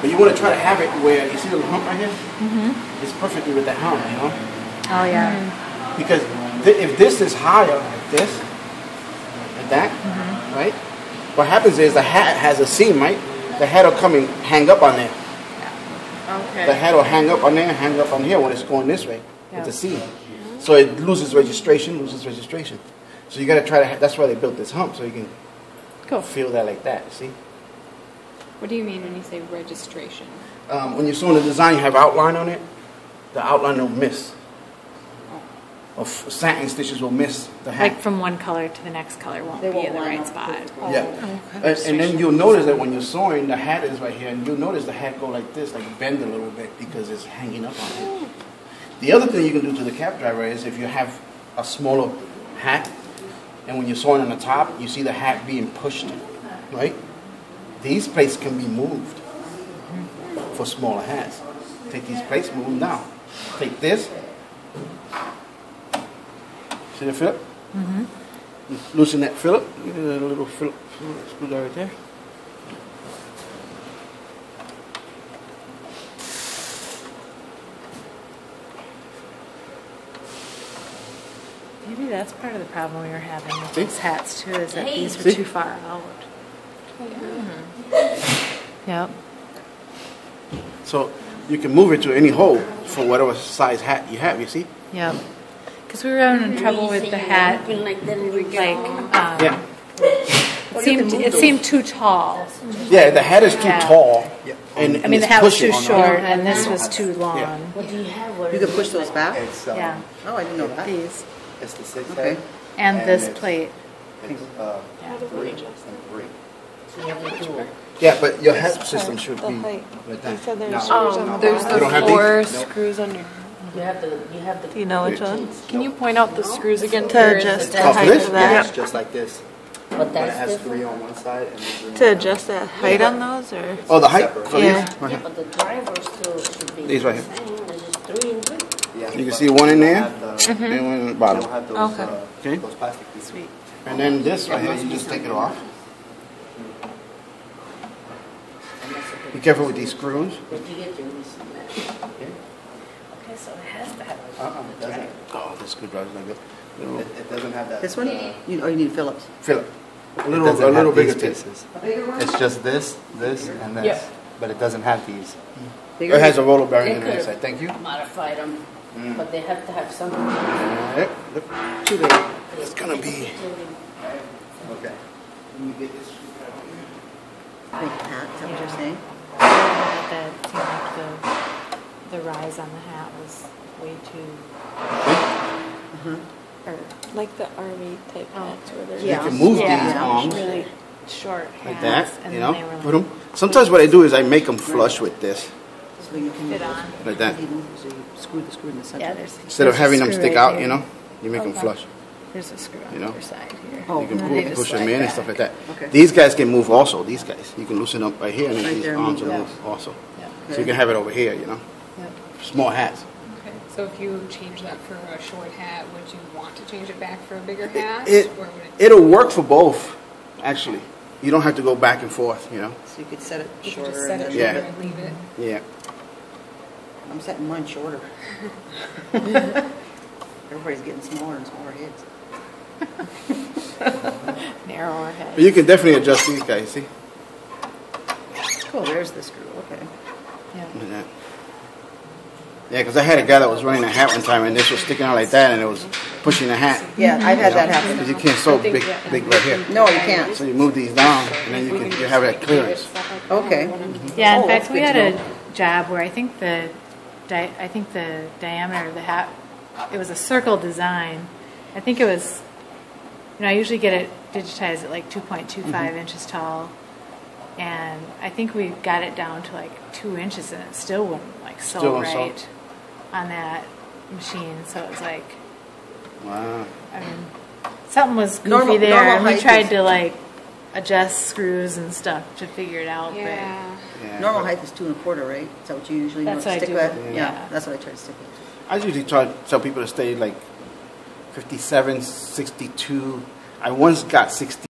But you want to try to have it where, you see the hump right here? Mm-hmm. It's perfectly with the hump, you know? Oh, yeah. Because if this is higher, like this, like that, right? What happens is the hat has a seam, right? The hat will come and hang up on there. Okay. The hat will hang up on there and hang up on here when it's going this way. It's a seam. So it loses registration. So you got to try to, that's why they built this hump, so you can feel that like that, see? What do you mean when you say registration? When you're sewing the design, you have outline on it. The outline will miss. Or satin stitches will miss the hat. Like from one color to the next color won't be in the right spot. Yeah. And then you'll notice that when you're sewing, the hat is right here, and you'll notice the hat go like this, like bend a little bit because it's hanging up on it. The other thing you can do to the cap driver is if you have a smaller hat, and when you're sewing on the top, you see the hat being pushed, right? These plates can be moved for smaller hats. Take these plates, move them down. Take this. See the Phillip? Loosen that Phillip. Get a little Phillip screwdriver right there. Maybe that's part of the problem we were having with these hats too, is that these were too far out. Yep. So you can move it to any hole for whatever size hat you have, you see? Yep. Because we were having trouble with the hat, it seemed too tall. Yeah, the hat is too tall. And I mean, the hat was too short, and this was too long. Yeah. You could push those back? Yeah. Oh, I didn't know that. These. It's the 6 Okay. head. And this plate. It's 3 and 3. Yeah, but your hat system should be like that. There's You don't have the 4 these? screws under. You have the. Do you know which one? Can you point out the screws again? To adjust the Oh, for height this? of Yeah, that. it's just like this. But But it that's has different. 3 on one side and 3 on To the other. adjust the height on those, or? Oh, the height for Yeah. these? Right Yeah, here. but the drivers still should be These right here. the same. This is 3 and 3. Yeah, You can but see one in they there don't have the- and one in the they bottom. don't have those, Okay. those plastic pieces. Sweet. And then this right here, you just take it off. Be careful with these screws. But you get your missing that. Okay, so it has to have It doesn't. Oh, this screwdriver's not good. It doesn't have that. This one? You need Phillips. Phillip. A It little doesn't have bigger these tip. pieces. It's just this, and this. Yeah. But it doesn't have these. Bigger? It has a roller bearing in They the could inside. Thank you. modify them, but they have to have something. Yep. Look. Too big. It's gonna be. Okay. Let me get this screwdriver here. Big hat, is that what you're saying? That seemed like the rise on the hat was way too. Or, Like the army type hats where they're You can move these yeah, arms really short like hats, that, and you then know. they were Put them. Sometimes what I do is I make them flush with this, So you can fit on. like that. So you screw the screw in the center. Yeah, there's Instead of there's a having them screw stick right out, there. you know, you make them flush. There's a screw on You the know? other side here. Oh, You can and then they just push them slide in and back. stuff like that. Okay. These guys can move also. These guys, you can loosen up right here, and then Right these there, arms will yeah. move also. Yeah. So you can have it over here, you know. Yep. Small hats. Okay, so if you change that for a short hat, would you want to change it back for a bigger hat? It or would it, it'll work for both, actually. You don't have to go back and forth, you know. So you could set it you could shorter. just set it and Yeah. shorter and leave it? Yeah. I'm setting mine shorter. Everybody's getting smaller and smaller heads. Narrower head. But you can definitely adjust these guys. See. Cool, there's the screw, okay. Yeah. Look at that. Yeah, because I had a guy that was running a hat one time, and this was sticking out like that, and it was pushing the hat. Yeah, I've had that Because happen. you can't sew big right here. No, you can't. So you move these down, and then you have that clearance. Okay. Yeah, in Oh, fact, that's we good had to a job where I think the diameter of the hat, it was a circle design. I think it was, I usually get it digitized at like 2.25 inches tall, and I think we got it down to like 2 inches, and it still wouldn't like sew Still won't sew. right on that machine. So it was like, Wow. I mean, something was goofy Normal there, and we height tried is- to like adjust screws and stuff to figure it out. Yeah. Yeah, Normal but height is 2 1/4, right? Is that what you usually That's what I stick do, with? yeah. That's what I try to stick with. I usually try to tell people to stay like 57, 62. I once got 60.